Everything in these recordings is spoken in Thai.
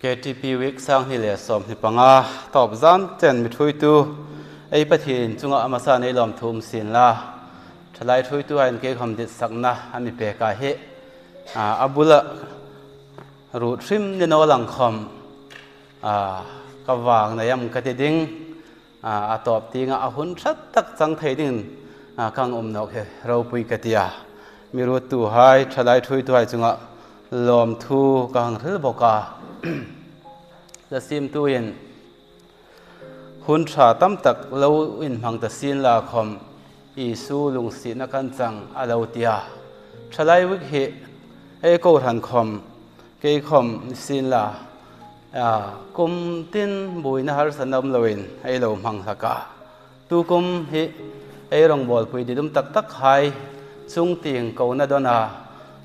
KTP Week สร้างที่เหลือสมที่ปังอาตอบจันเจนมิถุยตูไอประเทศจุงอามาซาในลอมทุ่มสินละทลายถุยตูอันเกี่ยคำดิสักนะอามิเปกาเฮอับุละรูดริมเนนอลังคำกวางในยามกติดิงตอบตีงอาหุ่นชัดตักจังไทยดิงกังนกเฮเราปุยกติยามีรูตูไฮทลายถุยตูไฮจุงอาลอมทูกังริลบกาจะซิมตัวเองหุ่นชาตั้มตักเราอินพังตะสินลาคมอีสูลุงศินักันจังอาลาวตียาชลายวิกเหไอโกทันคมเกยคมสินลากุมตินบุยนาฮาร์สันดมลวินไอเราพังสักาตูกุมเหไอรองบอลปุยดิดุมตักตักไฮซุงติงเกานาดนา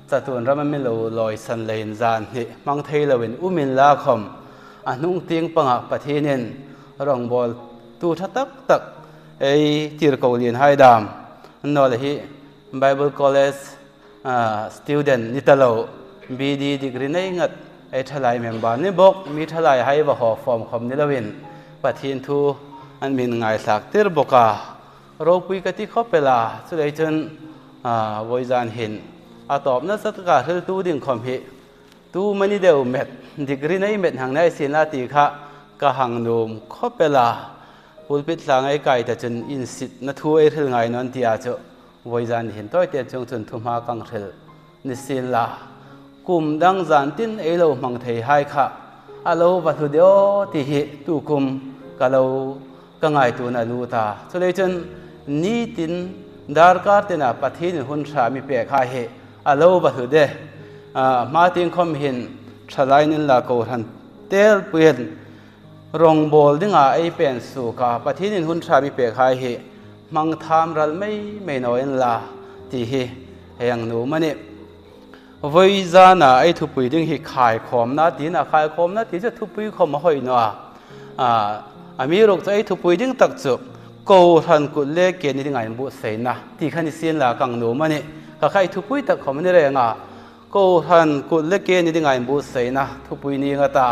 จัตุนรำมิโลลอยสันเลนจานเหมังเทลวินอุมินลาคมอันนุ่งติงปังปะเทนินรองบอลตูทัตักตักไอทีร์เกาหลีนไฮดามนอลฮี Bible College student นิตาโล BD ดีกรีในงัดไอทลายเมมบาร์นี่บอกมีทลายให้บ่หอฟอร์มคอมนิลวินปะเทนทูอันมินไงสักเตอร์บกาโรปุยกติขอเปลาสุดท้ายจนวอยจานเห็นตอบนักศึกษาที่ตู้ดิ่งคอมพิตู้มันนี่เดียวเม็ดดีกรีในเม็ดหางในสินาติขะกะหังนุมขอเปลาพูดพิจารณาไอ้ไก่แต่จนอินสิตนัทเวทไงนนที่อาจจะวอยจานเห็นตัวเตียจงจนทุ่มหากังเทลนิสินลากลุ่มดังจานตินเอโลมังเทให้ค่ะอาโลวัตถุเดียวที่เหตุกลุ่มกะโลกังไงตัวนัลูตาสุดท้ายจนนี่ตินดาร์การ์ตินาปะทีนหุ่นชามีเปียกให้อาโลวัตถุเดมาติงคอมเห็นชลายนินลาโกทันเตลเปลี่ยนรองบอลดึงไอเป็นสุกาปะทีนินหุ่นชามีเปียกให้มังทามรัลไม่น้อยลาที่เฮียงหนูมันเนี่ยวิจานะไอทุบปีดึงหิขายขอมนาทีนะขายขอมนาทีจะทุบปีขอมหอยนัวมีโรคจะไอทุบปีดึงตักจุกโกทันกุเล่เกนี่ดึงไงบุษเสนะที่ขันเสียนลากังหนูมันเนี่ยก็ใครทุบปีตักขอมนี่เรื่องก็ทันกุเล็กเกนี่ดึงไงบุษเสนะทุบปีนี้ก็ตา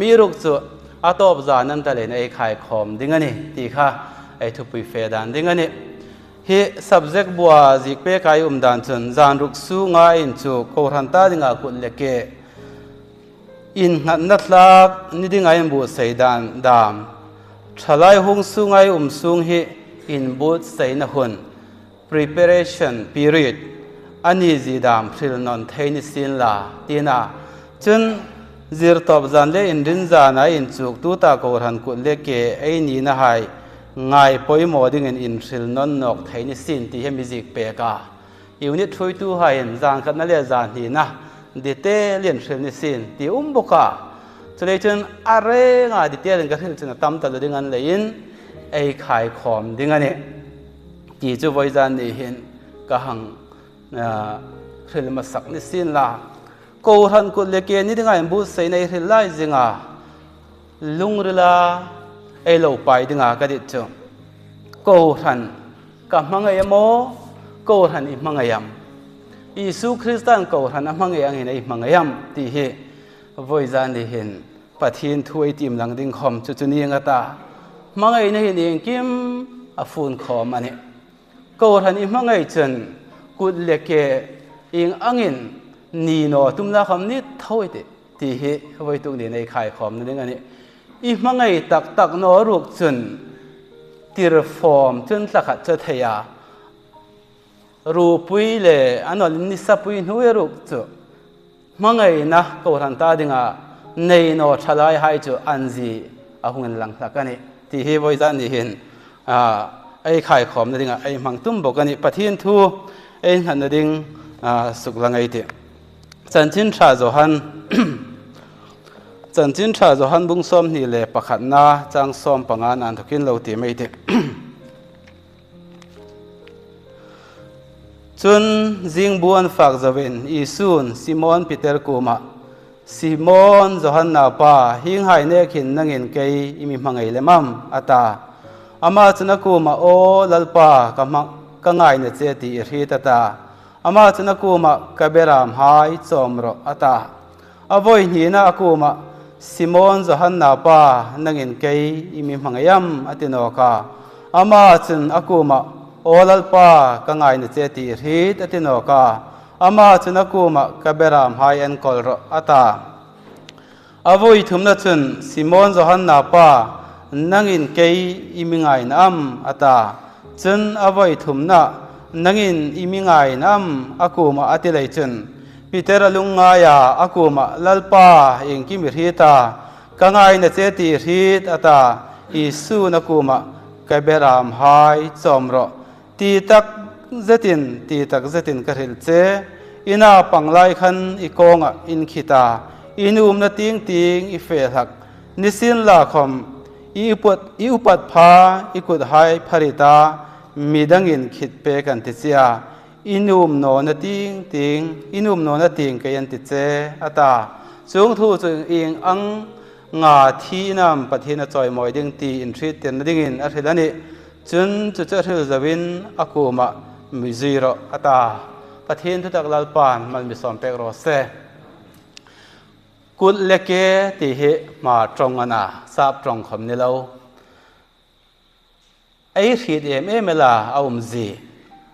มีโรคจะตอบจานันตะเลนไอขายขอมดึงนี่ที่ข้าไอทุบปีเฟดันดึงนี่เฮ subject บัวจิกเป้กายดันจนจานรุกสูงไงอินจูก็ทันตาดึงกุเล็กเกอินนัดลักนี่ดึงไงบุษเสดันดามชลายหงสูงไงสูงเฮอินบุษเสนะหุ่น preparation periodอันนี้จีดามพริลนนเทนิสินลาตีน่าจนจีร์ตอบจันเล่อินดินจานอินจุกตัวตาโกรันกุเล็กเกไอนี่นะให้ง่ายปอยโมดิ่งอินพริลนนนกเทนิสินที่เฮมิจิกเปกาอีวันนี้ช่วยตัวให้จานกันนั่นเลยจานนี่นะดิเตเลียนพริลนิสินที่บกาจะเลยจนอะไรง่ายดิเตเลียนกันจนตั้มตลอดดิ่งเลยอินไอขายขอมดิ่งนี่ที่จะไว้จานนี่เห็นกะหังเรื่องมาสักนิดสินละกูทันกุเล็กนี่ถึงไงบุษในเรื่องไรจิงลุงเรือเอโลไปถึงก็ดิจงกูทันกับมังยมกูทันอิมังยมอิสุคริสตันกูทันมังยมเห็นอิมังยมที่เฮวิจารณ์เห็นปะเทียนถ้วยทีมหลังดิ่งคอมจุดนี้ก็ตามังยมเห็นเองกิมฟูนคอมอันนี้กูทันอิมังยจนกุเล็กอิงอังอินนีโนตุมลาคำนี้เท่าไหร่ที่เฮไว้ตรงนี้ในขายของนั่นเองอีมังไงตักนอรุกจนตีรฟอร์มจนสักขัดจะเทียรูปุยเลยอันนั้นนิสัปุยหัวรุกจมังไงนะก็ทันตาดิงในโนชลายให้จูอันจีอาหุ่นหลังสักกันนี่ที่เฮไว้จานนี่เห็นไอ้ขายของนั่นเองไอ้มังตุ้มบอกกันนี่ปะเทียนทูเอ็นหันดิ่งสุกลังไอเดียจันจินชาโจฮันจันจินชาโจฮันบุ้งซ้อมนี่เลยประคันนาจังซ้อมปังงานอันทุกินเราตีไม่เดียจนจิงบัวฝากจะเป็นอีซูนซิมอนปีเตอร์กูมาซิมอนโจฮันนาปาหิงไฮเนกินนังเงินเกยอิมิมังไงเลมัมอาตาอามาจนักกูมาโอลัลปากำมังก็ง่ายเนี่ยเจติรีตตาอามาจนักกูมากระเบรามหายจอมรอตาอวัยนี้นะกูมา ซิโมนจะหันนาปานังอินเกยอิมิมังยมอติโนกาอามาจุนอากูมาโอลัลปากังไงนเจติรีดอติโนกาอามาจุนอากูมากะเบรามไฮเอ็นกอลรอตาอาวุยทุมนัจุนซิโมนจะหันนาปานังอินเกยอิมิงไงนัมอตาจุนอาวุยทุมนานังอินอิมิงไงนัมอากูมาอติเลจุนพิเตรลุงงายาอากูมาลัลปาอิงกิมิรีตากังไงนเจติรีดอตาอิสูนักูมากะเบรามไฮจอมรอตีตักเจตินกะริลเจอินาปังไลคันอีกงอินขิตาอินุมนาติงอีเฟหักนิสินลาคอมอีอุปัดพาอีกุดไฮภริตามีดังอินขิดเปกันติเซียอินุมโนนาติงอินุมโนนาติงกยันติเจอตาสูงทูจึงอิงอังงาทีนำปะเทนจอยมอยดิงตีอินทรีเตนดิงอินอธิลานิจุนจุจริลจวินอากูมามิซิโรอตาปะเทนทุตักลาลปานมันมีสอนเปกโรเซกุลเลเกติเหมาตรงอนาทราบตรงคำนี้เราไอ้ขีดเมลาเอาจี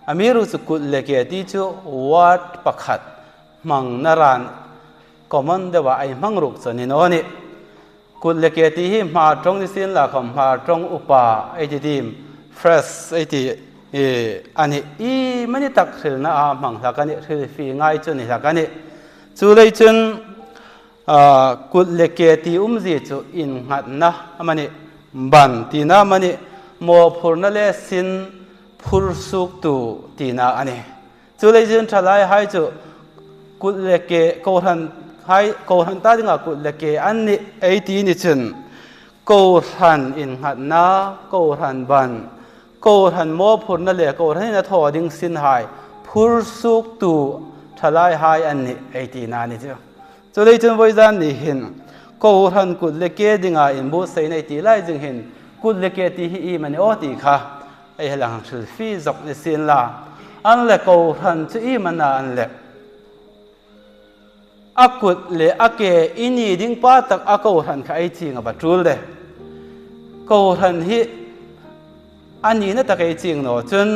อามีรู้สึกกุลเลเกติจูวัดประคัดมังนารานก็มันเดว่าไอ้มังรุกสนิโนนี่กุลเลเกติเหมาตรงนิสินละคำมาตรงอุปาไอ้ทีมfresh ไอ้ที่อันนี้มันนี่ตักถึงนะมังสักกันนี่คือฟีง่ายจนนี่สักกันนี่จูเลยจนกุลเลเกติจีจูอินหัดนะมันนี่บันตีนะมันนี่โมพูนเลสินพูดสุกตูตีนะอันนี้จูเลยจนทลายให้จูกุลเลเกโกหันตาดิงกุลเลเกอันนี้ไอ้ที่นี่จนโกหันอินหัดนะโกหันบันโกหันโมพูนนั่นแหละโกหันนี่ทอดิ้งสินหายพูดสุกตูทลายหายอันนี้ไอ้ที่นั่นนี่จ้ะจุดเลยจนวันจันนี้เห็นโกหันกุดเล็กดิ้งอินบุษในที่ไล่จึงเห็นกุดเล็กที่ฮีมันโอติค่ะไอ้หลังสุดฟีจบในสินละอันเล็กโกหันจะอีมันอันเล็กอากุดเล็กเกอินี่ดิ้งป้าตักอาโกหันค่ะไอ้จริงอ่ะบัดจุลเลยโกหันฮีอันนี้นั่นตะไคร้จริงเนาะจน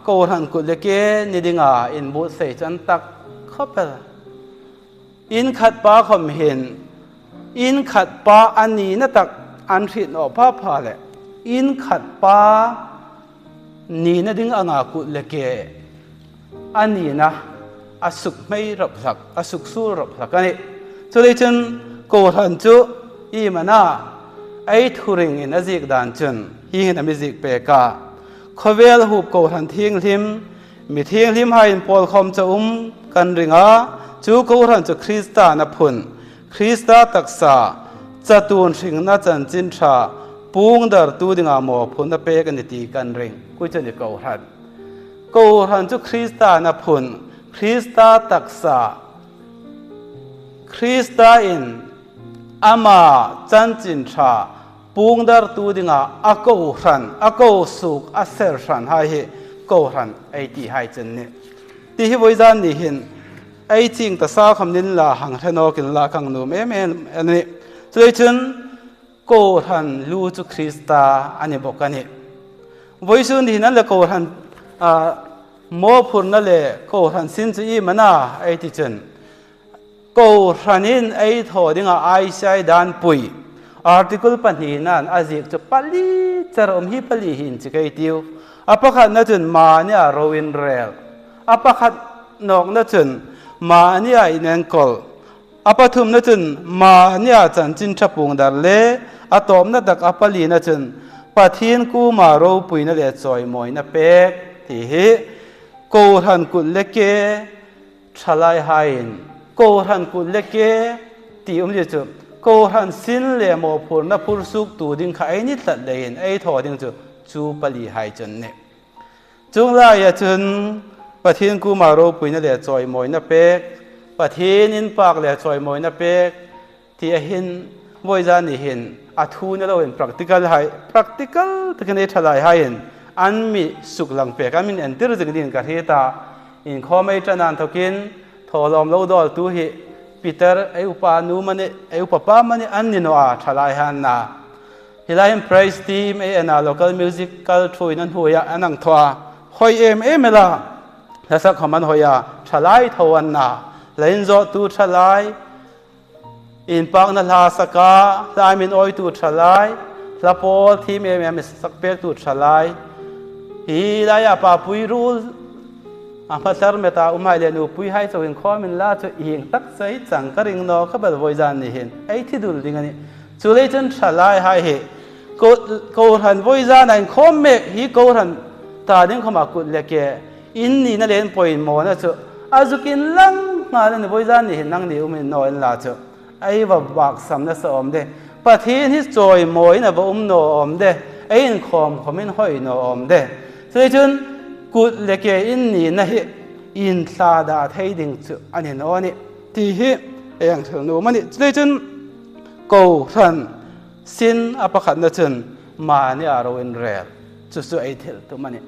โกหันกุดเล็กนี่ดิ้งอินบุษจนตักเข้าไปอินขัดป้าคำเห็นอินขัดป้าอันนี้นั่นตักอันผิดออกผ้าผ้าเลยอินขัดป้านี่นั่นดิ้งอ่างกุดเล็กอันนี้นะอสุกไม่รับสักอสุกสู้รับสักกันนี่จุดจนโกหันจุอีมันน่ะไอ้ทุริงอินอจิกดานจนฮีเห็นอเมจิกเปกาขวเวลหูโกหันทิ้งลิมมีทิ้งลิมให้พอลคอมจะกันริงจูโกหันจะคริสตานับพุนคริสตาตักษาจะตูนสิงนัจันจินชาปุงดาร์ตูดิงาโมพุนนับเปกันตีกันริงกุจันจะโกหันจะคริสตานับพุนคริสตาตักษาคริสตาอินอามาจันจินชาปุงดาร์ตูดิงาอโกหันอโกสุกอเซอร์ชันให้โกหันไอตีให้จันเนี่ยที่ฮิวิจารณ์นี่เห็นไอ้จริงแต่ซาคำนินละหังเทนอกินละขังนูอันนี้จุดจนโกหันลูจุคริสตาอันนี้บอกกันนี่วิสุนที่นั่นแหละโกหันโมพูนนั่นแหละโกหันสินจุอีมันน่ะไอ้ที่จนโกหันินไอ้ทอดิ้งไอใช้ดานปุยอาร์ติคลปัญหานั่นอาจิกจะปลีจะรวมฮิปลีหินจิกไอติวอภัคัดนั่นจนมาเนี่ยโรวินเรลอภัคัดนอกนั่นจนมาเนี่ยอินเอนกอลอาปัทุมนั่นจนมาเนี่ยจันจินชับปุงดาร์เล่อาตอมนั่นดักอาปลีนั่นจนปัทยินกูมาโรปุยนั่นเดจอยมอยนั่นเป็กที่เหโกหันกุลเล็กทลายหายโกหันกุลเล็กที่เดียวจุโกหันสินเลโมพูนนั่นพูดสุกตูดิ้งขายนิดตัดเลยไอ้ทอดิ้งจุจูปลีหายจนเนี่ยจุงลายจนปัทยินกูมาโรปุยนั่นแหละจอยมอยนั่นเป็กปัทยินินปากแหละจอยมอยนั่นเป็กที่เห็นวิจารณ์เห็นอัฐูนั่นเราเห็น practical ให้ practical ที่กันได้ทลายให้เห็นอันมีสุขหลังเป็กอันมีอันที่รู้สึกดีกับเหตุอินข้อไม่จะนานทุกินทอลอมเล่าดอลตู้เห ปีเตอร์ไออุปานูมันไออุปปามันอันนี้นัวทลายหันนาฮิลาย์เพรสทีมไออันน่ะ local musical ช่วยนั่นหัวยอันนั้นทัวหอยเอ็มล่ะถ้าสักคำมันหอยทลายทวันนาเลนโซตูทลายอินปักนัลฮาสกาลามินออยตูทลายลาโปทีมสักเปียกตูทลายฮิลายปาปุยรูอามาสารเมตาไม่เลนูปุยให้ส่วนข้อมินลาจะอิงตักใส่จังกระริงนอขบวนจานนี่เห็นไอ้ที่ดูดิ่งนี่จุเลจันทลายให้กูหันวนจานนั้นคอมเมกฮีกูหันตาดิ่งเข้ามากุดเล็กอินนี่นั่นเองปอยมอนะจ๊ะอาจุกินลังมาเนี่ยวนจานนี่เห็นนั่งนี่มินนอนลาจ๊ะไอ้ว่าบักสำนักสอมเดปะทีนี่จอยมอยนะบ่นอมเดไอ้อินคอมมินห้อยนอมเดจุเลจันกุดเล็กอินนี่นะอินซาดาไทยดิ่งจุอันนี้นอนี่ที่อย่างเถอะนูมันนี่เลยจนกูทันสินอภัขันนะจนมาเนี่ยเราเอ็นเรลจุไอเทลตัวมันนี่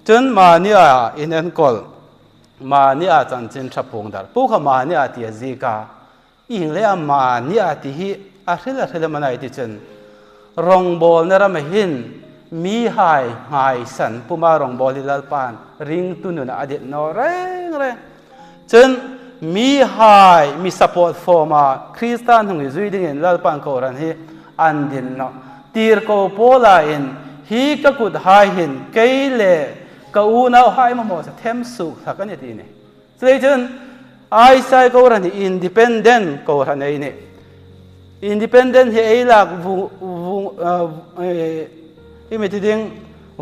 จนมาเนี่ยอินเอ็นกอลมาเนี่ยจันจินชับพงดาร์พวกมาเนี่ยที่จีกาอิงเลยมาเนี่ยที่อาเทลมันไอที่จนรองบอลเนี่ยเราไม่เห็นมีหายสันผู้มารองบอลที่ลาปานริงตุนุนอดีตนอเร่งจนมีหายมี support for มาคริสเตียนหงส์จุยดิ่งลาปานเขารันฮีอันดินเนาะตีร์โกโปลาอินฮีก็กุดหายหินเกยเล่ก็อูน่าหายมาหมดเทมสุขสักนิดนี่ซึ่งจนไอซ์ไซเขารันฮี independent เขารันฮีนี่ independent เฮไอลักที่ไม่ทิ้ง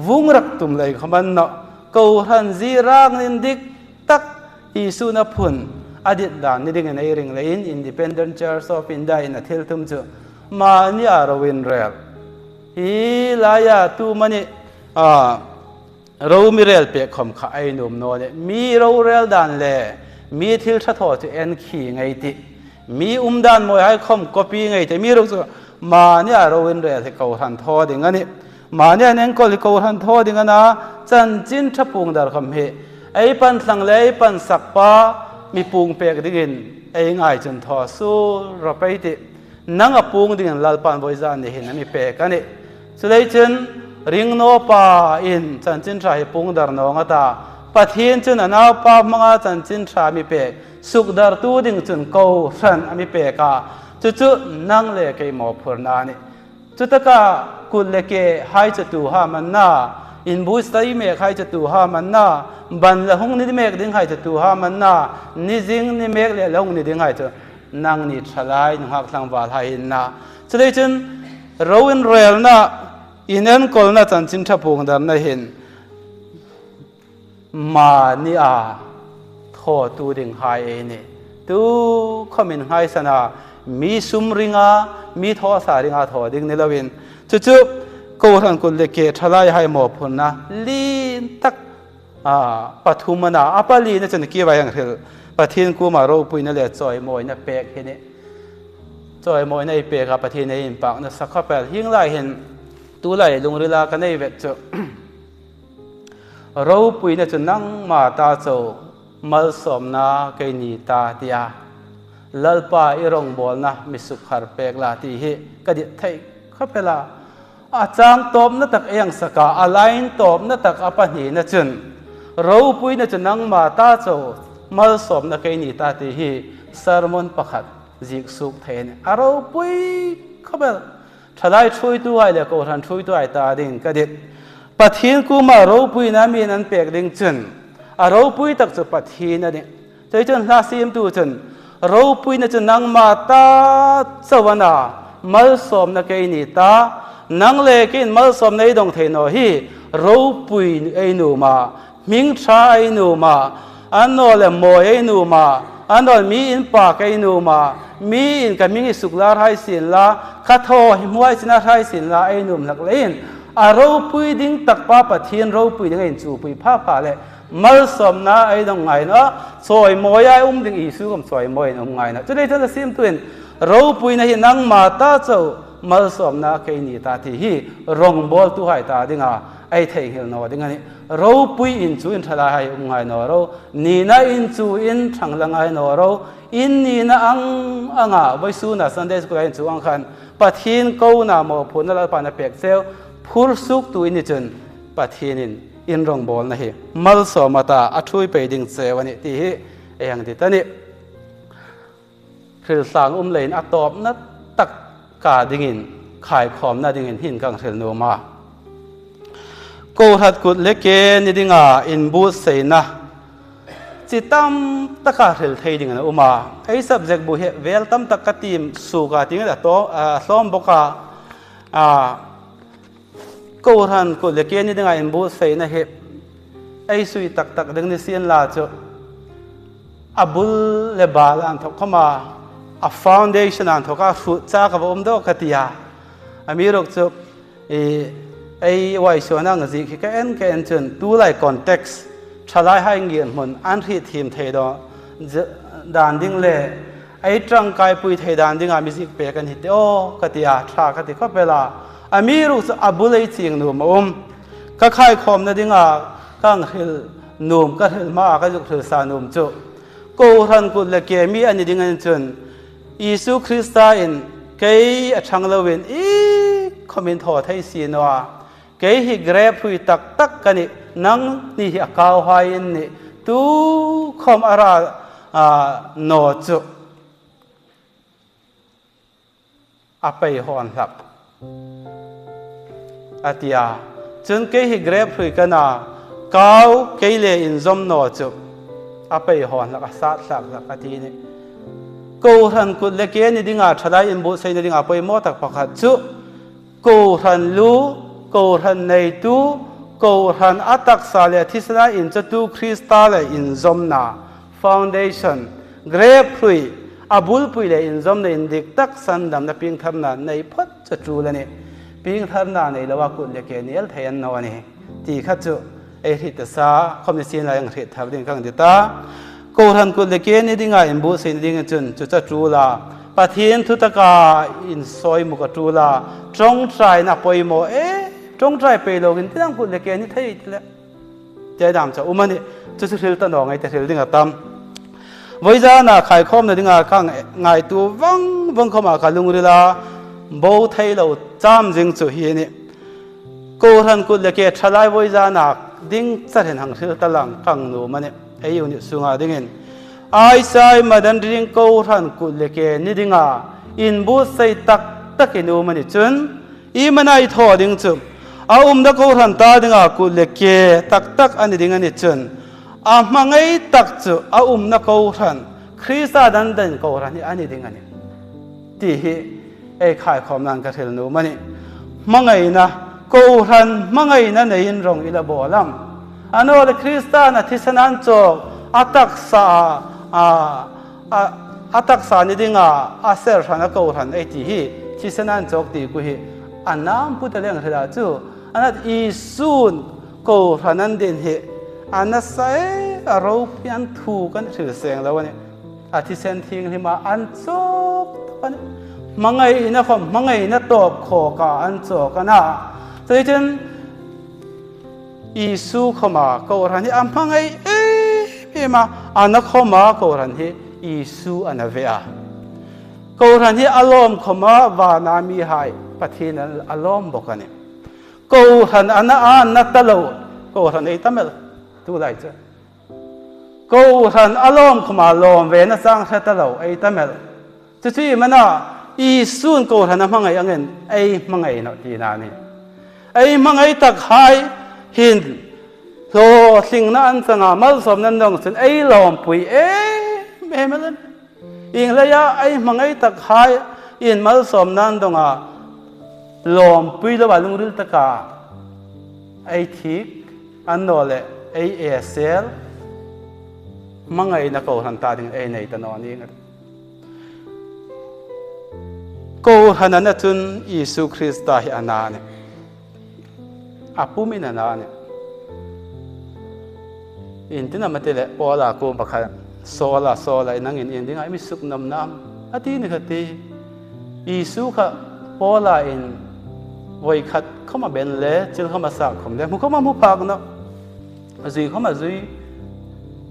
วุ้งรักตุ่มเลยขมันเนาะกูหันจีรักนินดิกตักอิสุนับพุนอดีตด่านนี่ดิ่งในเรื่องเลยอินดิเพนเดนต์เชอร์สอฟอินได้นะเทลตุมจูมานี่อารวินเรลฮีลายาตูมันนี่เรามีเรลเปียกขมขายหนุ่มโน่เนี่ยมีเราเรลด่านเลยมีทิลชะทอจะเอ็นขี่ไงติมีด่านมวยให้ขมก๊อปีไงแต่มีเราจะมานี่อารวินเรลที่เขาหันทอดิ่งนี่มาเนี่ยนั่งก็ลิโกหันทอดิ่งนะจันจินทับพุงดาร์คำเหไอ้ปันสังเลไอ้ปันสักป้ามีพุงเปียกดิ่งไอ้ง่ายจนทอสู้รบไปตินั่งกับพุงดิ่งลาลปันบอยจานนี่เห็นมีเปียกันนี่สุดท้ายจนริงโนป้าอินจันจินทรายพุงดาร์นองตาปัทเฮียนจนน่าป้ามังจันจินทรามีเปียกสุกดาร์ตูดิ่งจนโกสันมีเปียกจู่ๆนั่งเล่ไก่หมอพูนนานี่จุดตะกากุลเล็กหายจะตัวหามันน่าอินบุษไตเมฆหายจะตัวหามันน่าบันละหงนิดเมฆดิ่งหายจะตัวหามันน่านิจิงนิเมฆละหงนิดดิ่งหายจะนั่งนิดฉลายนุ่งหักสังวาลหายน่าสุดท้ายจนเราอินเรลน่าอินเอ็นกอลน่าจันจินทับพงดารน่าเห็นมานี่ทอตัวดิ่งหายนี่ตัวขมินหายสนามีซุมริงมีทอสาริงทอดิ่งนี่ละวินจู่ๆกูทันกุลเล็กทลายให้หมอพุนนะลีนตักปฐุมนาอัปลีนั่นจะนึกว่าอย่างเดียวปะเทียนกูมาโรปุยนั่นแหละจอยมอยนั่นเปกเห็นนี่จอยมอยนั่นเปกกับปะเทียนในอินปากนั่นสักข้อแปดยิ่งไล่เห็นตัวไล่ลงเรือลากันในเวทจะโรปุยนั่นจะนั่งมาตาโจมัลสมนาเกนีตาเตียลลปาอิรองบอลนะมิสุขารเปกลาที่เฮกระดิษฐ์ไทยข้าเพลาอาจารย์ตอบนัตักเองสกาอะไรตอบนัตักอปนีนัจนเราปุยนัจนังมาตาโจมัลสมนักเกนีตาที่เฮสารมนประคัดจิกสุขเทนเราปุยข้าเพลทลายช่วยตัวไอ้เด็กคนช่วยตัวไอ้ตาดิ่งกระดิษฐ์ปะทีนกูมาเราปุยนั้นมีนั้นเปกดิ่งจนเราปุยตักจะปะทีนนั่นเองใจจนลาซีมตัวจนเราปุยนัจนังมาตาสวนามัลสมนักเกนีตานังเล็กินมัลสมในดงเทนอฮีเราปุยไอหนูมามิงชาไอหนูมาอันนอเลมอยไอหนูมาอันนอลมีอินปากไอหนูมามีอินกับมิงสุกลาไทยสินละขัดทอหิมวยสินาไทยสินละไอหนุ่มหลักเล่นเราปุยดิ้งตักป้าปะเทียนเราปุยดิ้งไอจูปุยผ้าผ้าเลยมัลสมนะไอดงไงเนาะสวยมอยไอดิ้งอีสุกมสวยมอยดงไงนะจะได้จะซิมตัวเองเราปุยนะฮินังมาตาเจ้ามัลสมนาเกนีตาที่ฮีรองบอลตัวให้ตาดิ่งไอ ไอ้เทงเฮลนอดิงันนี่เราปุยอินจูอินทลายอุ้งไงนอเรานี่นะอินจูอินทังลังไงนอเราอินนี่นะอังอ่ะไว้สู้นะซันเดย์สกุลอินจูอังคันปัทหินกูน่ะโมพูนละปานะเปียกเซลพูดสุกตัวอินจนปัทหินินอินรองบอลนะเฮมัลสอมาตาอัทุยไปดิ่งเซวันนี้ที่เองที่ตอนนี้คือสางเลนอัตตอบนัดตักกาดิ่งินขายขอมน่าดิ่งินหินกังเทลโนมากูหัดกุดเล็กเกนี่ดิ่งอินบูสเซนะจิตตั้มตะกาเทลไทยดิ่งนะอุมาไอ้ subject บุเหเวลตั้มตะกติมสุกาดิ่งนะโตซ้อมบกากูหันกุดเล็กเกนี่ดิ่งอินบูสเซนะเฮไอ้สุยตักดิ่งนี่เสียนลาจ้อับุลเลบาลอันทกมาa foundation an thoka fu cha ka bom do katia ami rok chu ei wai sona ngaji ki ka en chun tu lai context thalai hai ngian mon an thi thim the do dan ding le ei trang kai pui the dan ding ami sik pe kan hi te o katia tha ka ti ko pela ami ru chu abulei ching nu mom ka khai khom na dinga kang hil num ka hil ma ka juk thil sa num chu ko ran ku le ke mi ani ding an chun Isu Krista in kay atang lawin comment ho thai sinwa kay hi grab hui tak kani nang ni hi akaw hain ni tu khom ara no chu apai hon lap atia chun kay hi grab hui kana kaw kay le in zom no chu apai hon lak asat sak ati niกูรันกุดเล็กนี่ดิ่งทลายอินบุษนี่ดิ่งไปมอตักพักจุกูรันรู้กูรันในตู้กูรันอัตักสาเลทิศนาอินจะตู้คริสตัลอินซอมนาฟาวเดชั่นเกรฟพุยอับุลพุยเลอินซอมในอินดิกตักสันดำนับพิงทำนาในพัดจะจูเลยนี่พิงทำนาในละว่ากุดเล็กนี่เอลเทียนนวนี่ที่ขัดจุเอริตสาคอมมิชชั่นอะไรอย่างเรียทำดิ่งขังดิตากูรันกุดเล็กนี่ดิ่งอินบุษนี่ดิ่งจนจะจูลาปัทยินทุตกาอินซอยมุกจูลาจงใจนับไปโมจงใจไปโลกินที่นั่งกุดเล็กนี่เท่เลยใจดำจะอุมันนี่จะสุดที่ตันดองไงแต่สุดดิ่งตั้มวิจารณ์ขายข้อมในดิ่งข้างไงตัววังเข้ามาการลุงเรือโบไทยเราจำจึงสุดที่นี่กูรันกุดเล็กทลายวิจารณ์ดิ่งจะเห็นหังสุดตะลังข้างหนูมันนี่ไอ้ยูนิสุงาดิ่งไอ้สายมาดันดิ่งกูรันกุดเล็กนี่ดิ่งอินบูใส่ตักนูมันนี่จนอีมันไอ้ทอดิ่งจุบอาดักกูรันตาดิ่งกุดเล็กตักอันนี้ดิ่งนี่จนมังไอ้ตักจุนักกูรันคริสต์ดันกูรันนี่อันนี้ดิ่งนี่ที่ไอ้ขายความนั้นก็เทลนูมันนี่มังไอ้นะกูรันมังไอ้นั่นในอินรงอิลาบอลัมอันนั้นคริสต์นะที่สนันโจอัตักษานี่ดิ่งอาเซอร์ชันกูรันไอ้ที่สนันโจตีกูฮีอันน้ำพูดเรื่องอะไรจู่อันนั้นอีซูนกูรันนั่นเด่นฮีอันนั้นใส่เราเพียนถูกกันถือเสียงแล้ววันนี้อาทิเซนทิ้งที่มาอันโจกวันนี้มังไงนะผมมังไงนะตอบขอกาอันโจกันนะแต่จนอีซูเข้ามากูรันที่มังไงพี่มาอันนั้นเข้ามากูรันที่อีซูอันนั้นเวียกูรันที่อารมณ์เข้ามาวานามีหายปะทีนั้นอารมณ์บอกกันนี่กูรันอันนั้นตะลุกูรันไอ้ตั้มเอลตัวไรจ้ะกูรันอารมณ์เข้ามาลมเวนัสร้างเสตะลุไอ้ตั้มเอลจู่ๆมันน่ะอีซูนกูรันมังไงอังเงินไอ้มังไงเนาะทีนั้นนี่ไอ้มังไงตักหายหินโลสิ่งนั้นสง่ามัลสมนั้นดงสินไอ้ลมปุยไม่เหมือนอิงระยะไอ้มังไอ้ตักหายอินมัลสมนั้นดงลมปุยละวันลุงริลตะกาไอ้ทิกอันโนเลไอ้เซลมังไอ้นักกูหันตาถึงไอ้ในตะนอนนี่กูหันนั้นจุนยิสุคริสต์ได้อานาเนี่ยอาปุมินานาเนี่ยอินที่นั่นมาเตะปอลากูบักขันโซลานั่งอินที่ไงไม่สุกน้ำอาทิตย์นี่ก็ตียิสุค่ะปอลาอิน voi khat khoma ben le chil khoma sa khom le mu khoma mu phak no zui khoma zui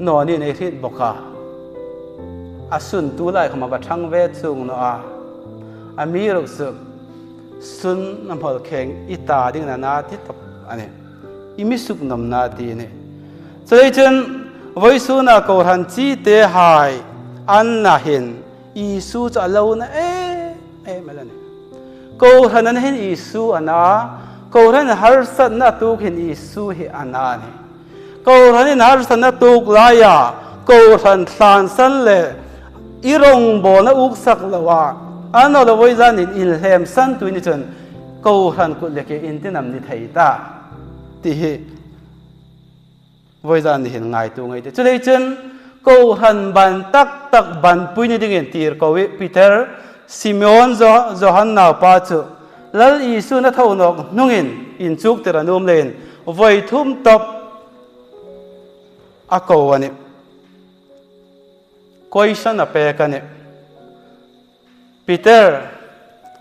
no ni nei thit boka asun tu lai khoma ba thang ve chung no a mi ruk su sun nam hol kheng ita ding na ti top ane imi suk nam na ti ne chei chen voi su na ko han chi te hai an na hin isu cha lo na malani ko han an hin isu ana ko han har sat na tu hin isu hi ana ne ko han har sat na tu la ya ko han san san le irong bo na uk sak lawa ano lo voi zan in ilhem san tu ni chen ko han ku le ke in tinam ni thai ta ti hi voi zan ni hin ngai tu ngai te chulei chen ko han ban tak ban pui ni ding en tir ko wi Peter Simeon Johanna pa chu lal isu na thau nok nungin in chuk tera num len voi thum top a ko ani question a pe ka ne Peter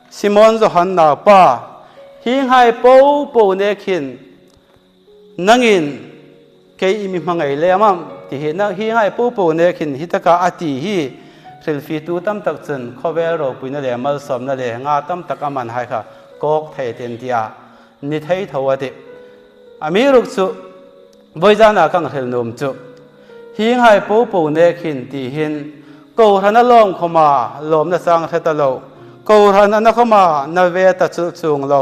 Simon Johanna pa hing hai po ne khin nangin ke imi mangai le amam ti he na hi hai po ne khin hitaka ati hi selfie tu tam tak chen khovel ro puina le mal som na le nga tam tak aman hai kha kok thei ten tia ni thei thawati ami ruk chu boijana kang hel nom chu hi hai po ne khin ti hin ko hana long khoma lom na sang theta lo ko hana na khoma na ve ta chu chung lo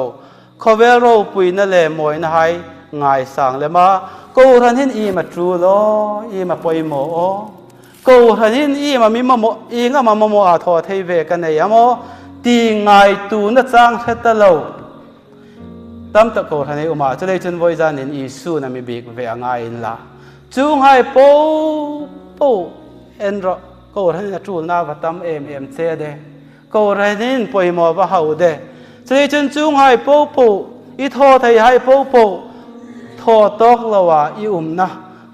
khovel ro puina le moi na hai ngai sang le ma ko han hin i ma tru lo i ma poi mo ko han hin i ma mi ma mo i nga ma mo a tho thei ve ka nei amo ti ngai tu na chang theta lo tam ta ko han ei uma chulei chun voi zan in i su na mi bik ve anga in la chung hai po en ro ko han na tru na va tam em che de ko ran in poi mo ba hau de chulei chun chung hai po i tho thei hai poทอตอกละว่าอีนะ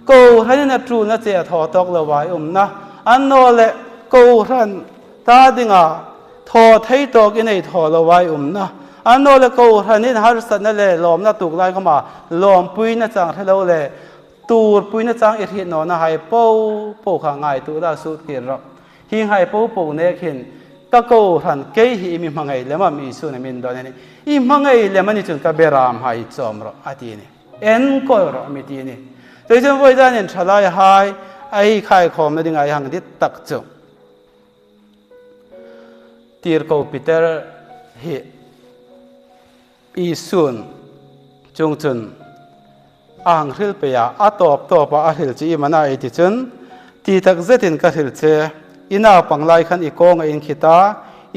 กูท่านน่ะทรูน่ะเจ้าทอตอกละว่าอีนะอันโนเลกูท่านตาดิงอ่ะทอไทยตอกอีในทอละว่าอีนะอันโนเลกูท่านนี่หาสัตว์นั่นเลยลมน่ะตุกไล่เข้ามาลมปุยน่ะจังให้เราเลยตูดปุยน่ะจังอีเทียนนอนน่ะให้ปูข้างง่ายตูดาสุดเกียรติหิงให้ปูเนี่ยเห็นก็กูท่านเกยหิมีมังไงแล้วมันมีส่วนมินดอนนี่อีมังไงแล้วมันนี่จนกับเบรามให้จอมรออาทินี่เอ็นก็รอมิตีนี่โดยเฉพาะด้านนี้ชลายหายไอ้ขายของไม่ได้ไงหังที่ตักจุตีร์กูปีเตอร์เฮอีซุนจงจุนอ่างหิลเปียอาตอบปะอาหิลจีมันไอติจุนตีตักเจตินกัหิลเจอินาปังไลขันอีกองอินขิตา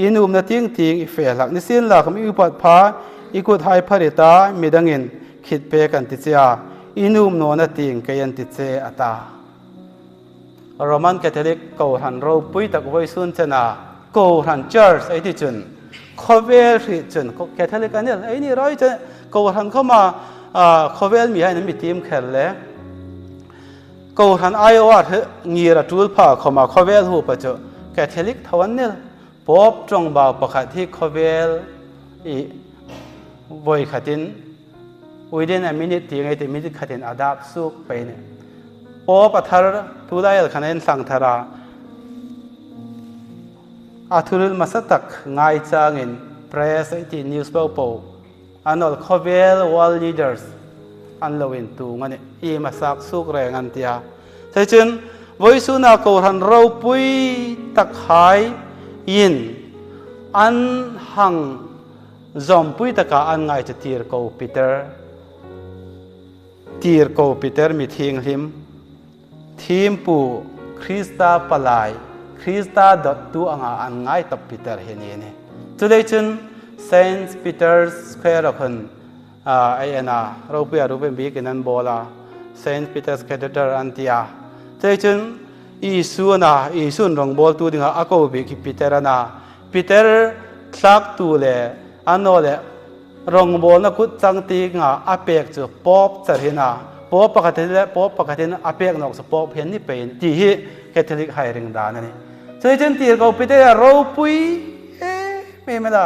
อินุมนาทิ้งอีเฟลักนิสินหลักมีอุปถัมภ์อีกุดไฮพาริตามีดังอินคิดเปกันติเจียอินุมโนนติงกัยันติเจอตาโรมันคาทอลิกกูหันเราปุยตักไว้สุนเจนากูหันเชิร์ชไอที่จุนคอเวลที่จุนคาทอลิกกันเนี่ยไอ้นี่ร้อยจะกูหันเข้ามาคอเวลมีให้นั้นมีทีมแข่งเลยกูหันไอโออาร์งีระจูลพาเข้ามาคอเวลหูปะจุคาทอลิกทวันเนี่ยป๊อบจงบ่าวประคัดที่คอเวลอีบอยขัดินwithin a minute ที่ไงแต่ minute ขัดเห็นอาดับสุกไปเนี่ยโอ้ปะทาร์ทุได้ขนาดสังทาราอาทุลมาสตักง่ายจังอิน press ไอที่ newspaper อันนั้น cover world leaders อันเราเห็นตัวงั้นเนี่ยอีมาสักสุกแรงอันเดียใช่จึงวิสุนักหันเราปุยตักหายยินอันหังจอมปุยตักอันง่ายจะตีร์กูปีเตอร์ตีร์กูปีเตอร์มีทิ้งหิมทีมปูคริสตาปลายคริสตาดอตตัวอันง่ายตับปีเตอร์เห็นเนี่ยจุดเด่นเซนต์ปีเตอร์สแควร์คนไอ้น่ะเราเปียรูเป็นบีกินันโบลาเซนต์ปีเตอร์สแควร์อันที่จุดเด่นอีสุนรองบอลตัวดิ่งอากูบีกิปีเตอร์น่ะปีเตอร์ทักตัวเลยอันโน้นเลยรองบอลนักกุจังตีงอาเปียกจะป๊อบจะเห็นป๊อบปกติและป๊อบปกติอาเปียกนอกสป๊อบเห็นนี่เป็นที่ฮิแคทอลิกไฮริงดานั่นนี่เจนตีร์กูปีเตอร์เราปุยไม่ล่ะ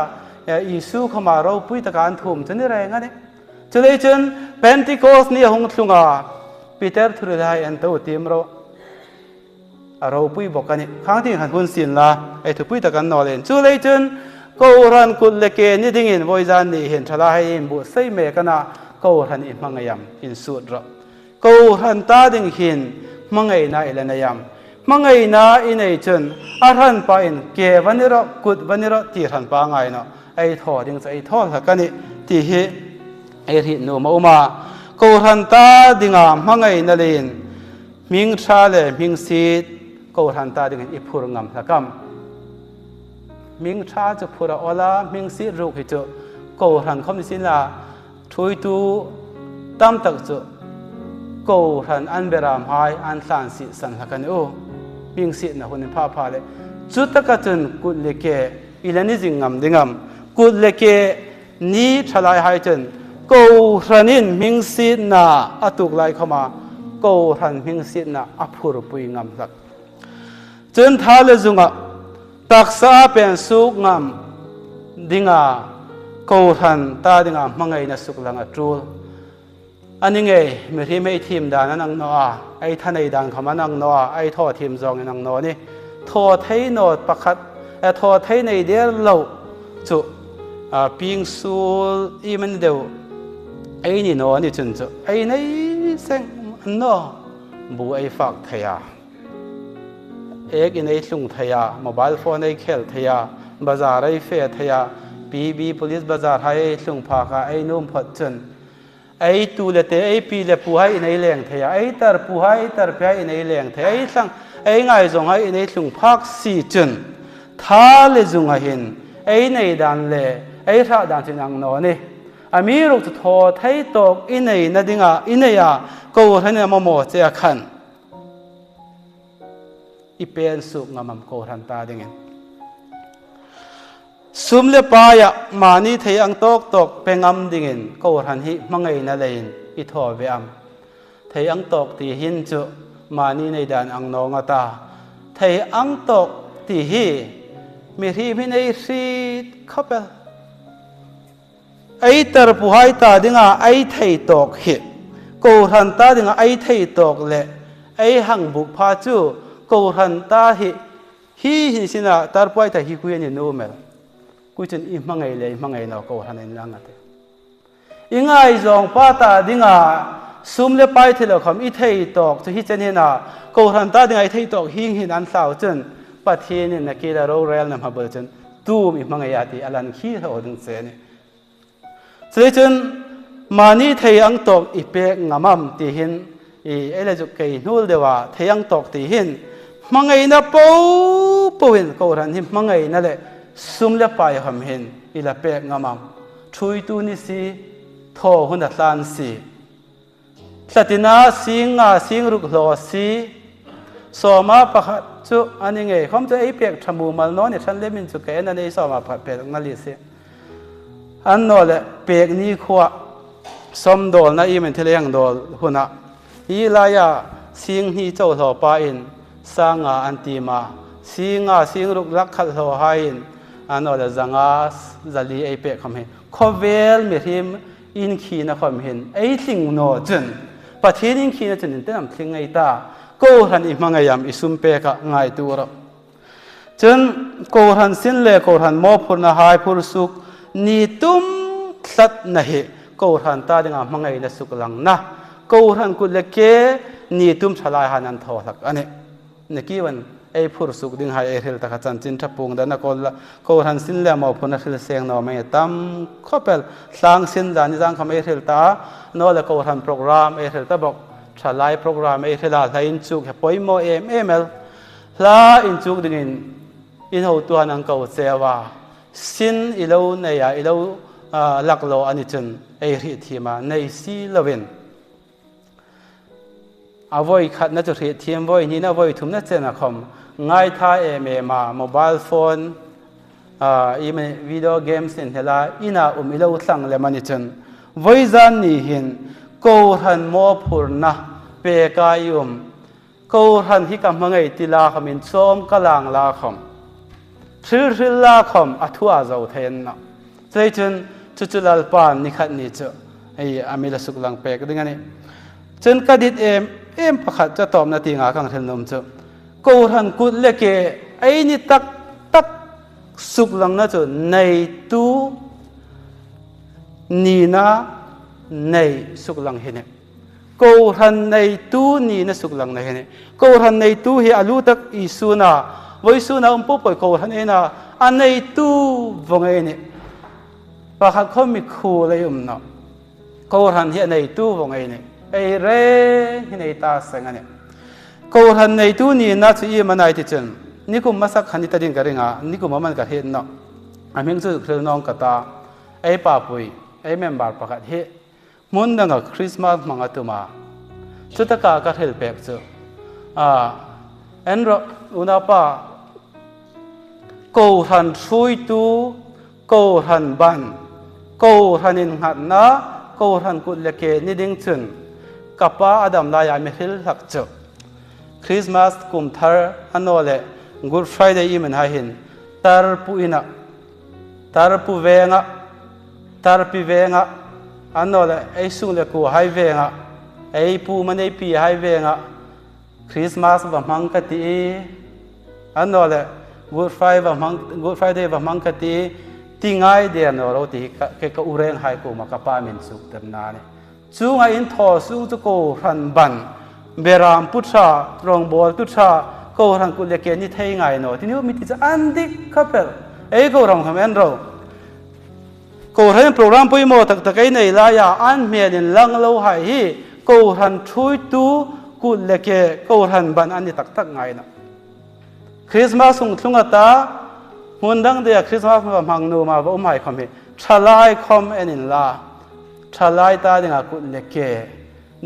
อีสูเข้ามาเราปุ้ยตะการทุ่มจนนี่แรงนี่จะเลยจนเพนติโคสนี่หงทุงอ่ะปีเตอร์ทุเรศอันตัวทีมเราปุ้ยบอกกันนี่ครั้งที่หันหุ่นสินละไอ้ทุปุ้ยตะการนอเลนจะเลยจนกูรันกุลเลเกนี่ดิ้งอินวอยจานนี่เห็นชะลาให้อินบุษย์เมกันนะกูรันอินมังยำอินสุดระกูรันตาดิ้งหินมังไงน่าอิเลนยำมังไงน่าอินไอจนอารันไปอินเกวันนี้ระกุดวันนี้ระตีรันปางไงเนาะไอ้ทอดิ้งจะไอ้ทอสักกันนี่ที่เฮไอ้ที่นูมาอุมากูรันตาดิ้งมังไงนั่นเองมิงชาเลมิงซีดกูรันตาดิ้งอิพูรงำสักคำมิงชาจะพูดว่าละมิงซีรูกิจกูรันคำนี้สิละช่วยตูตั้มตักจุกูรันอันเบรามหายอันสันสิสันสักกันโอ้มิงซีนะคนนี้พาเลยจุดตะกัจนกุดเล็กอีเลนิจิงงำดิ่งกุดเล็กนี้ชลายหายจนกูรันินมิงซีนะอตุกไลเข้ามากูรันมิงซีนะอภูรปุยงำสักจนท้าเลจุงะตักษาเป็นสุกงามดิ่งกูรันตาดิ่งมังไงนะสุกลังจูลอันนี้ไงเมื่อที่ไม่ทีมดานังนัวไอ้ท่านไอ้ดังเขามานังนัวไอ้ทอทีมจองนังนัวนี่ทอไทยโนดประคัดทอไทยในเดียร์เราจุปิงสูอีมันเดียวไอ้นี่นัวนี่จุนจุไอ้ในเซ็งนัวบูไอ้ฝักเทียเอกในสุ่งเทียโมบายโฟนในเคลเทียบาซาร์ไอ้เฟียเทียบีpolice บาซาร์ให้สุ่งพากไอ้นุ่มพัดจนไอ้ตูเลเตไอ้ปีเลปูให้ในแหล่งเทียไอ้ตาปูให้ตาเปียในแหล่งเทียไอ้สังไอ้ไงจงให้ในสุ่งพักสีจนท้าเลจงให้เห็นไอ้ในดันเลไอ้ท่าดันที่นังนอนี่อามีรูปทอไทยตกอินในนัดดิ่งอินในกูรันเนี่ยมาโมเจ้าขันอีเป็นสุกงามกูรันตาดิ่งสุมเลปายมานี่เทียงตกเป็นงามดิ่งกูรันฮิมังไงนั่นเลยอีทอเวียมเทียงตกที่หินจุมานี่ในด่านอังนองตาเทียงตกที่ฮีมีที่มีในสีขับเปลไอ้ตาผู้ให้ตาดิ่งไอ้ไทยตกฮิกูรันตาดิ่งไอ้ไทยตกเละไอ้หังบุกพาจูกูรันตาฮิสินะตาป่วยแต่ฮิคุยนี่นูเมลกูจะอิมังไงเลยมังไงเรากูรันนี่นั่งกันอิงไงจงป้าตาดิ่งซุ่มเลไปที่เราคำอีไทยตกจะฮิเจนี่นะกูรันตาดิ่งไอ้ไทยตกหินอันสาวจนปัจเจนี่นักกีฬาโรเรลนำมาเบิร์จนตูมอิมังไงอาทิอลันขี้เขาดึงเสนี่เสด็จจนมานี่ไทยอังตกอีเปกงามตีหินอีเอเลจุกเกยนูลเดว่าไทยอังตกตีหินมังไงนะปูวินกูรันหิมมังไงนั่นแหละซุ่มเลไปคำหินอีละเปกงามช่วยตูนี่สิทอหุ่นดัดลานสิสตินาสิงรุกหล่อสิสมาปะจุอันนี้ไงเขาจะไอเปียกทำมูมันน้อยเนี่ยฉันเล่มินจุกเกนนั่นเองสมาปะเปียกนั่นลิสิอันนั้นแหละเปียกนี้ขวาสมโดลนะอีมันที่เลี้ยงโดลหุ่นอ่ะอีลายาสิงที่เจ้าหล่อปาอินสร้างอันตีมาสิงรุกลักขัดหล่อให้อินอันนั้นแหละจังจะลีไอเปียกคำเห็นขวเวลมีทิมอินขีนะคำเห็นไอสิงโนจนปะเทศอินขีนะจนเต็มทิ้งไอตากูรันอิมังไงยามอิสุมเปกะง่ายตัวเราจนกูรันสินเล่กูรันมอพูนหายพูนสุกนี่ตุ้มสัตนะเฮกูรันตาดิ่งมังไงนะสุกลังนะกูรันกุเลเกนี่ตุ้มชลายหานันทอสักอันนี้นี่กี่วันไอ้พูนสุกดิ่งหายเอเฮลตะกัจันจินทับปุงดันนักกูรันสินเล่มอพูนเฮลเสียงนอไม่ตั้มข้อเปลสร้างสินจานิจังคำเอเฮลตาโน่ละกูรันโปรแกรมเอเฮลตาบอกชลายโปรแกรมเอเฮลาไลน์จุกปอยโมเอ็มลลาอินจุกดิ่งอินหัวตัวนังกูเซวาสินอิโลเนียอิโลลักโลอันนี้จนไอริทีมาในซีเลวินอวัยขัดนัดริทีมวัยนี้นะวัยทุ่มนัดเจนะคมง่ายท่ามาโมบายโฟนอีเมวิดีโอเกมส์อินเทล่าอินาอิโลสังเลมันนี้จนวัยจันนี้หินกูรันโมพูร์นะเปกายุมกูรันที่กำมังไอติลาขมินส้มกลางลาคมชื่อลาคมอัฐวาเจ้าเทนนะ ใจจนจุลลปานนิขัดนิจไอ้อามิลสุกลังเปกดึงอันนี้จนกระดิดเอ็มประคัดจะตอบนาทีงากังเทนนมจกูทันกุดเล็กไอ้นี่ตักสุกลังนะจในตู้นีนะในสุกลังเห็นกูทันในตู้นีนะสุกลังนะเห็นกูทันในตู้เฮอาลูตักอิสุนาวิสุนาปุ๊บไปกูทันเองนะอันในตู้วงเองประคัดเขามีคู่เลยเนาะกูทันเฮในตู้วงเองไอ้เร่ในตาเสงเนี่ยกูทันในตู้นี้น่าจะยิ่งมันไอ้ที่จนนี่กูมาสักขันที่ตัดดินกันเองอ่ะนี่กูมันก็เห็นเนาะอันนี้คือเครื่องน้องกตาไอ้ป้าปุยไอ้เมมบาร์ประกาศเฮมุนดังกับคริสต์มาสมังตุมาชุดตะกาก็เฮลเปกจูเอ็นรอุณาป้ากูทันช่วยตู้กูทันบันกูทันอินหัดนะกูทันกุดเล็กนี่ดิ้งจุนกับป้าอดัมลายมิฮิลหักจูคริสต์มาสกุมทาร์อันโนเลกูดไฟเดย์มันให้เห็นตาร์ปูอินะตาร์ปูเวงะตาร์ปีเวงะอันโนเลไอสุงเลกูให้เวงะไอปูมันไอปีให้เวงะคริสต์มาสบะมังกตีอันโนเลกูดไฟบะมังกูดไฟเดย์บะมังกตีที่ง่ายเดียนเราที่เกอุเรงให้กูมากับป้ามินสุกเต็มนานี่จูงอินทอสูงจะกูรันบันเบรามพุทธะตรงบอลพุทธะกูรันกุเลเกนี่เท่ยังไงเนาะที่นี่มิติจะอันดิคับเปลไอ้กูรังทำเองเรากูรันโปรแกรมปุยโมตักตะไกในลายอันเมียนินลังเล่าให้กูรันช่วยตู้กุเลเกกูรันบันอันนี้ตักไงนะคริสต์มาสส่งทุ่งตามุนดังเดียคริสต์มาสมาพังนูมาว่าไม่คอมเมชลายคอมเอนินลาชลายตาดิงากุเลเก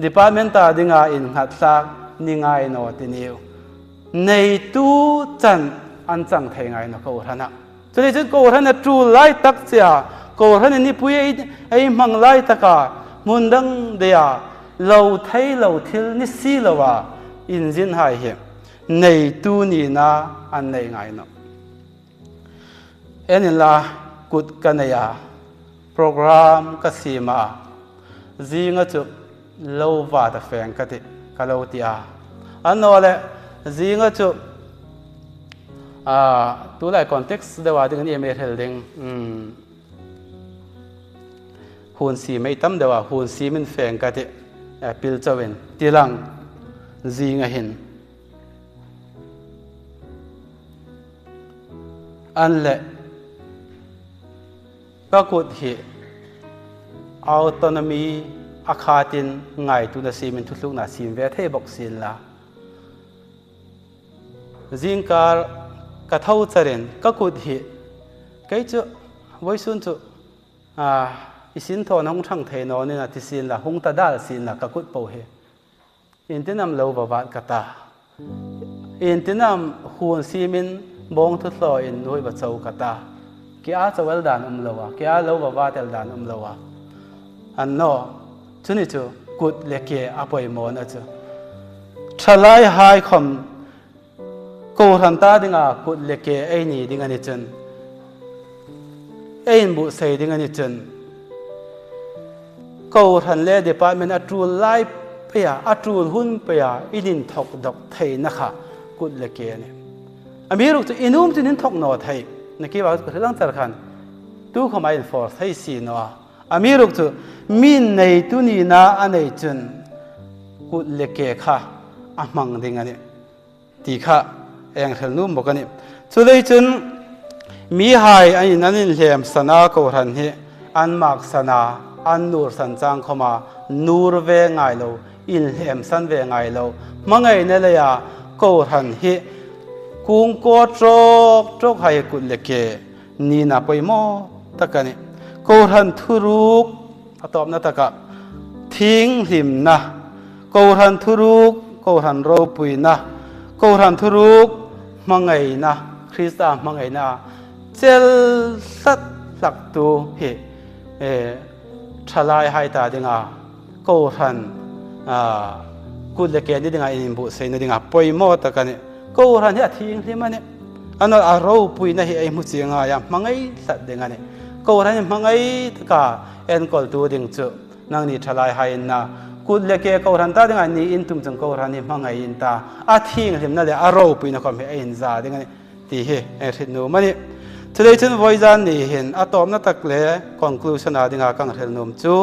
ดีพาร์ตเมนต์ตาดิงาอินหัดซักนิงไงโนตินิวในตู้จันอันจังเทงไงโนกูรันนะจุดนี้จุดกูรันนะจูไลตักเสียกูรันนี่ปุยไอ้มังไลตักามุนดังเดียเราไทยเราทิลนิสีเราว่าอินจินหายเหมในตู้นี้นะอันในไงโนเอ็นล่ะกุดกันเนี่ยโปรแกรมก็สีมาจีงจุเลวว่าแต่แฟนกันที่ก็เลวที่อันนั้นแหละจีงจุตัวไหนคอนเท็กซ์เดี๋ยวว่าถึงนี่เมทเฮลดิ้งหุ่นสีไม่ตั้มเดี๋ยวว่าหุ่นสีมันแฟนกันที่พิลเจวินที่หลังจีงเห็นอันแหละก็กุดเหอัตโนมีอาคาตินไงตุนสีมันทุกลุกน่ะสีเวทให้บอกสินละจิงการกระเท่าเจริญก็กุดเหใครจะไว้สุนจุอิสินทอนห้องช่างเทนอนี่นะที่สินละห้องตาดาลสินละก็กุดโปเหอินที่นำเลวบาดกตาอินที่นำหุ่นสีมันบงทุกลอยอินด้วยบัดเจ้ากตากี่อาจะเวลดานเลวะกี่อาเลวบาดเวลดานเลวะอันนั้นจุนี่จูกุดเล็กอาปอยมอนจูชลายหายคำกูรันตาดิงากุดเล็กไอ้นี่ดิงานิจันไอ้บุษย์ดิงานิจันกูรันเล่ดีพาร์ตเมนต์อัตรูไลเปียอัตรูหุ่นเปียอินินทอกดอกไทยนะคะกุดเล็กเนี่ยอเมริกาอินุมที่นินทอกนอไทยนักกีฬาก็เรื่องสำคัญตู้เขาไม่อินฟอร์สให้สีนัวอเมริกามินในตุนีนาอันในจุนกุดเล็กค่ะอามังดิ่งอันนี้ตีค่ะเองเห็นนุ่มบอกกันนี่สุดเลยจุนมีหายอันนั้นเลี้ยมสนาโกรันเฮอันมักสนาอันนูร์สันจังเข้ามานูร์เวงไงเราอินเลี้ยมสันเวงไงเรามังไงเนี่ยเลยอะโกรันเฮกุงโกโจกให้กุดเล็กนี่น่ะไปโมตะกันนี่กูรันทุรุกตอบนั่นตะกะทิ้งหิมนะกูรันทุรุกกูรันโรปุยนะกูรันทุรุกมังไงนะคริสต์มังไงนะเจลสัตหลักตัวเฮชลายให้ตาดิงากูรันกุดเล็กนี่ดิงาอินบุษย์นี่ดิงาปอยโมตะกันนี่กูรันเนี่ยทิ้งหิมมันเนี่ยอันนั้นอารมณ์ปุยนะเฮไอมุจิงายมังไงสัตดิงานี่ ก็ทันมังไอ้ตกาเอ็นกอลตัวดิ่งจุนั่งนี่ทลายหายนะกุดเล็กก็ทันตาดิ่งอันนี้อินตุมจังก็ทันนี่มังไอ้อินตาอาทิ้งเห็นนั่นเลยอารมณ์ปีนักความเห็นซาดิ่งอันนี้ที่เห็นเห็นนูมันนี่ทะเลชนวัยจันนี่เห็นอาตอมนั่นตักเล่ conclusion อาดิ่งอากังเห็นนูมจู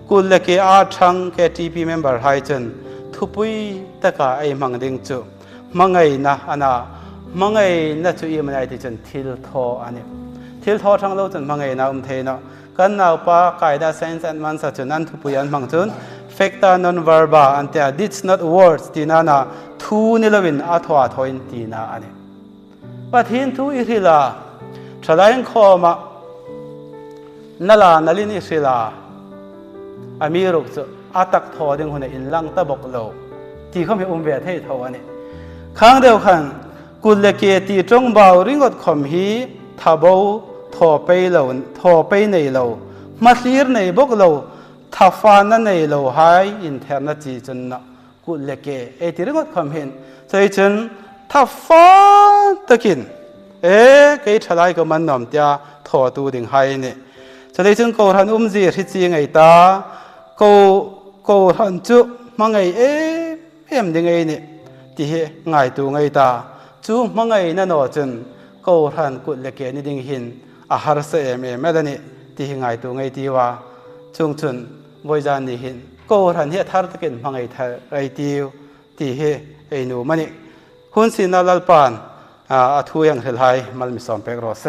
กุดเล็กอาชังแค่ TP member หายจนทุบวิตกาไอ้มังดิ่งจูมังไอ้นะอันน่ะมังไอ้น่าจะอีมันไอ้ที่จนทิลทออันนี้ทิลทอทั้งโลกจนมังไอ้น่าเทนะกันน่าป้ากายด้า sense and man สัจจนั้นทุบยันมังจน facta non verba อันเดีย it's not words ที่นั่นน่ะทูนิลวินอัทวาทอยน์ที่น่ะอันนี้ปัจหินทูอิริลาทลายข้อมานั่นล่ะนั่นลินอิริลาอามีรุกจะอาตักทอดึงคนอินลังตะบกโลที่เขาไม่เวทให้ทออันนี้ครั้งเดียวกันกุลเลเกตีจงเบาริงอดขมฮีทาบูทอไปเหลาทอไปในเหลามาซีร์ในบกเหลาทัฟานันในเหลาหายอินเทอร์เน็ตจีจนนะกุลเลเกตีริงอดขมเห็นใจจนทัฟาตะกินเกยทลายก็มันนอมเตียทอตูดิ่งหายเนี่ยใจจนกูทันจีริจีไงตากูทันจุมังไงดิ่งไงเนี่ยที่ง่ายตัวไงตาจูมังไงนั่นโอจนกูทันกุดเล็กนี่ดิ่งหินอาหารเสมแม่ดันนี่ที่ง่ายตัวไงที่ว่าจุงจนบริจานี่หินกูทันเฮทาร์ตกินมังไงทาไอติวที่ไอหนูมันนี่หุ่นสินาลปานทุยังเฮลไฮมัลมิสอมเปกโรเซ